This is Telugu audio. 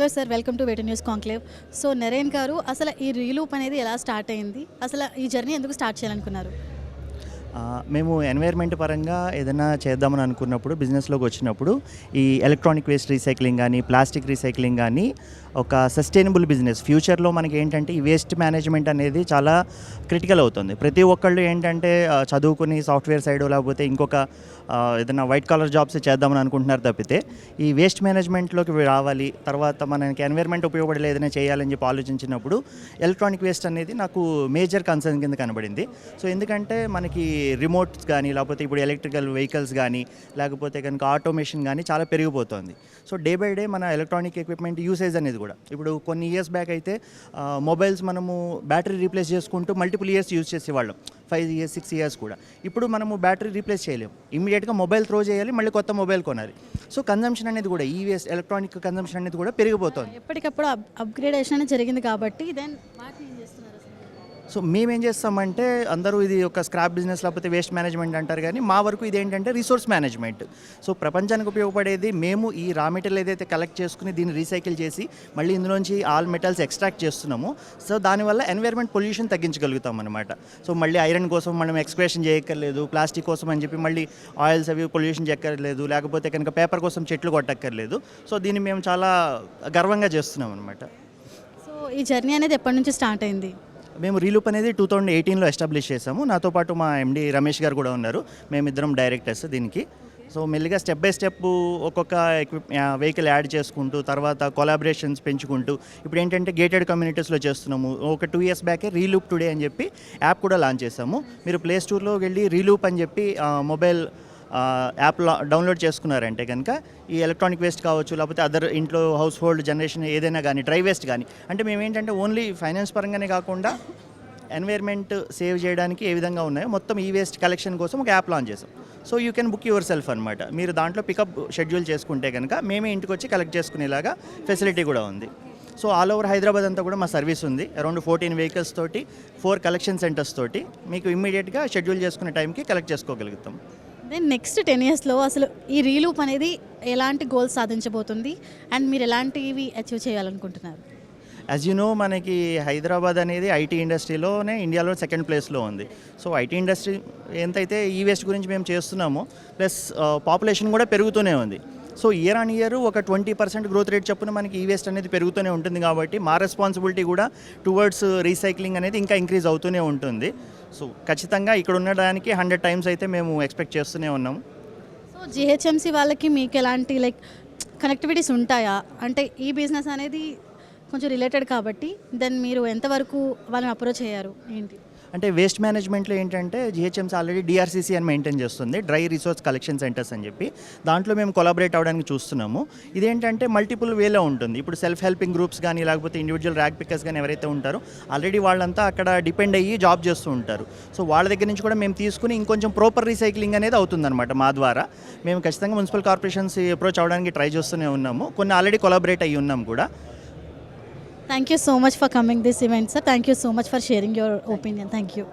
హలో సార్, వెల్కమ్ టు వేట న్యూస్ కాంక్లేవ్. సో నరేన్ గారు, అసలు ఈ రీలూప్ అనేది ఎలా స్టార్ట్ అయింది? అసలు ఈ జర్నీ ఎందుకు స్టార్ట్ చేయాలనుకున్నారు? మేము ఎన్వైర్మెంట్ పరంగా ఏదైనా చేద్దామని అనుకున్నప్పుడు బిజినెస్లోకి వచ్చినప్పుడు ఈ ఎలక్ట్రానిక్ వేస్ట్ రీసైక్లింగ్ కానీ ప్లాస్టిక్ రీసైక్లింగ్ కానీ ఒక సస్టైనబుల్ బిజినెస్ ఫ్యూచర్లో మనకి ఏంటంటే ఈ వేస్ట్ మేనేజ్మెంట్ అనేది చాలా క్రిటికల్ అవుతుంది. ప్రతి ఒక్కళ్ళు ఏంటంటే చదువుకుని సాఫ్ట్వేర్ సైడ్ లేకపోతే ఇంకొక ఏదైనా వైట్ కాలర్ జాబ్స్ చేద్దామని అనుకుంటున్నారు తప్పితే ఈ వేస్ట్ మేనేజ్మెంట్లోకి రావాలి, తర్వాత మనకి ఎన్వైర్మెంట్ ఉపయోగపడేది ఏదైనా చేయాలని చెప్పి ఆలోచించినప్పుడు ఎలక్ట్రానిక్ వేస్ట్ అనేది నాకు మేజర్ కన్సర్న్ కింద కనబడింది. సో ఎందుకంటే మనకి రిమోట్స్ కానీ లేకపోతే ఇప్పుడు ఎలక్ట్రికల్ వెహికల్స్ కానీ లేకపోతే కనుక ఆటోమేషన్ కానీ చాలా పెరిగిపోతుంది. సో డే బై డే మన ఎలక్ట్రానిక్ ఎక్విప్మెంట్ యూసేజ్ అనేది కూడా ఇప్పుడు కొన్ని ఇయర్స్ బ్యాక్ అయితే మొబైల్స్ మనము బ్యాటరీ రీప్లేస్ చేసుకుంటూ మల్టిపుల్ ఇయర్స్ యూజ్ చేసేవాళ్ళం, 5 years 6 years కూడా. ఇప్పుడు మనము బ్యాటరీ రీప్లేస్ చేయలేము, ఇమ్మీడియట్గా మొబైల్ త్రో చేయాలి, మళ్ళీ కొత్త మొబైల్ కొనాలి. సో కన్జంప్షన్ అనేది కూడా ఈ వేస్ట్ ఎలక్ట్రానిక్ కన్జంప్షన్ అనేది కూడా పెరిగిపోతుంది. ఎప్పటికప్పుడు అప్గ్రేడేషన్ అనేది జరిగింది కాబట్టి దెన్ వాటిని ఏం చేస్తున్నారు? సో మేమేం చేస్తామంటే అందరూ ఇది ఒక స్క్రాప్ బిజినెస్ లేకపోతే వేస్ట్ మేనేజ్మెంట్ అంటారు, కానీ మా వరకు ఇది ఏంటంటే రిసోర్స్ మేనేజ్మెంట్. సో ప్రపంచానికి ఉపయోగపడేది మేము ఈ రా మెటీరియల్ ఏదైతే కలెక్ట్ చేసుకుని దీన్ని రీసైకిల్ చేసి మళ్ళీ ఇందులోంచి ఆల్ మెటల్స్ ఎక్స్ట్రాక్ట్ చేస్తున్నాము. సో దానివల్ల ఎన్వైర్మెంట్ పొల్యూషన్ తగ్గించగలుగుతాం అనమాట. సో మళ్ళీ ఐరన్ కోసం మనం ఎక్స్క్వేషన్ చేయక్కర్లేదు, ప్లాస్టిక్ కోసం అని చెప్పి మళ్ళీ ఆయిల్స్ అవి పొల్యూషన్ చేయక్కర్లేదు, లేకపోతే కనుక పేపర్ కోసం చెట్లు కొట్టక్కర్లేదు. సో దీన్ని మేము చాలా గర్వంగా చేస్తున్నాం అనమాట. సో ఈ జర్నీ అనేది ఎప్పటి నుంచి స్టార్ట్ అయింది? మేము రీలూప్ అనేది 2018లో ఎస్టాబ్లిష్ చేసాము. నాతో పాటు మా ఎండి రమేష్ గారు కూడా ఉన్నారు. మేమిద్దరం డైరెక్టర్స్ దీనికి. సో మెల్లిగా స్టెప్ బై స్టెప్ ఒక్కొక్క వెహికల్ యాడ్ చేసుకుంటూ తర్వాత కొలాబరేషన్స్ పెంచుకుంటూ ఇప్పుడు ఏంటంటే గేటెడ్ కమ్యూనిటీస్లో చేస్తున్నాము. ఒక 2 years బ్యాకే రీలూప్ టుడే అని చెప్పి యాప్ కూడా లాంచ్ చేసాము. మీరు ప్లే స్టోర్లో వెళ్ళి రీలూప్ అని చెప్పి మొబైల్ యాప్ డౌన్లోడ్ చేసుకున్నారంటే కనుక ఈ ఎలక్ట్రానిక్ వేస్ట్ కావచ్చు లేకపోతే అదర్ ఇంట్లో హౌస్ హోల్డ్ జనరేషన్ ఏదైనా కానీ డ్రై వేస్ట్ కానీ, అంటే మేము ఏంటంటే ఓన్లీ ఫైనాన్స్ పరంగానే కాకుండా ఎన్వైర్మెంట్ సేవ్ చేయడానికి ఏ విధంగా ఉన్నాయో మొత్తం ఈ వేస్ట్ కలెక్షన్ కోసం ఒక యాప్ లాంచ్ చేసాం. So you can book your self అనమాట. మీరు దాంట్లో పికప్ షెడ్యూల్ చేసుకుంటే కనుక మేమే ఇంటికి వచ్చి కలెక్ట్ చేసుకునేలాగా ఫెసిలిటీ కూడా ఉంది. సో ఆల్ ఓవర్ హైదరాబాద్ అంతా కూడా మా సర్వీస్ ఉంది. అరౌండ్ 14 vehicles తోటి 4 collection centers తోటి మీకు ఇమ్మీడియట్గా షెడ్యూల్ చేసుకునే టైంకి కలెక్ట్ చేసుకోగలుగుతాం. దెన్ నెక్స్ట్ 10 yearsలో అసలు ఈ రీలూప్ అనేది ఎలాంటి గోల్స్ సాధించబోతుంది అండ్ మీరు ఎలాంటివి అచీవ్ చేయాలనుకుంటున్నారు? యాజ్ యూ నో మనకి హైదరాబాద్ అనేది ఐటీ ఇండస్ట్రీలోనే ఇండియాలో 2nd ప్లేస్లో ఉంది. సో ఐటీ ఇండస్ట్రీ ఎంతైతే ఈ వేస్ట్ గురించి మేము చేస్తున్నామో ప్లస్ పాపులేషన్ కూడా పెరుగుతూనే ఉంది. సో ఇయర్ ఆన్ ఇయర్ ఒక 20% గ్రోత్ రేట్ చొప్పున మనకి ఈ వేస్ట్ అనేది పెరుగుతూనే ఉంటుంది. కాబట్టి మా రెస్పాన్సిబిలిటీ కూడా టువర్డ్స్ రీసైక్లింగ్ అనేది ఇంకా ఇంక్రీజ్ అవుతూనే ఉంటుంది. సో ఖచ్చితంగా ఇక్కడ ఉండడానికి 100 times అయితే మేము ఎక్స్పెక్ట్ చేస్తూనే ఉన్నాము. సో జిహెచ్ఎంసీ వాళ్ళకి మీకు ఎలాంటి కనెక్టివిటీస్ ఉంటాయా? అంటే ఈ బిజినెస్ అనేది కొంచెం రిలేటెడ్ కాబట్టి దెన్ మీరు ఎంతవరకు వాళ్ళని అప్రోచ్ అయ్యారు ఏంటి? అంటే వేస్ట్ మేనేజ్మెంట్లో ఏంటంటే జిహెచ్ఎంసీ ఆల్రెడీ డిఆర్సీసీ అని మెయింటైన్ చేస్తుంది, డ్రై రిసోర్స్ కలెక్షన్ సెంటర్స్ అని చెప్పి. దాంట్లో మేము కొలాబరేట్ అవ్వడానికి చూస్తున్నాము. ఇదేంటంటే మల్టిపుల్ వేలో ఉంటుంది. ఇప్పుడు సెల్ఫ్ హెల్పింగ్ గ్రూప్స్ కానీ లేకపోతే ఇండివిజువల్ ర్యాక్ పిక్కర్స్ కానీ ఎవరైతే ఉంటారో ఆల్రెడీ వాళ్ళంతా అక్కడ డిపెండ్ అయ్యి జాబ్ చేస్తూ ఉంటారు. సో వాళ్ళ దగ్గర నుంచి కూడా మేము తీసుకుని ఇంకొంచెం ప్రాపర్ రీసైక్లింగ్ అనేది అవుతుందన్నమాట. మా ద్వారా మేము ఖచ్చితంగా మున్సిపల్ కార్పొరేషన్స్ అప్రోచ్ అవ్వడానికి ట్రై చేస్తూనే ఉన్నాము. కొన్ని ఆల్రెడీ కొలాబరేట్ అయ్యి ఉన్నాం కూడా. Thank you so much for coming this event, sir. Thank you so much for sharing your opinion. Thank you.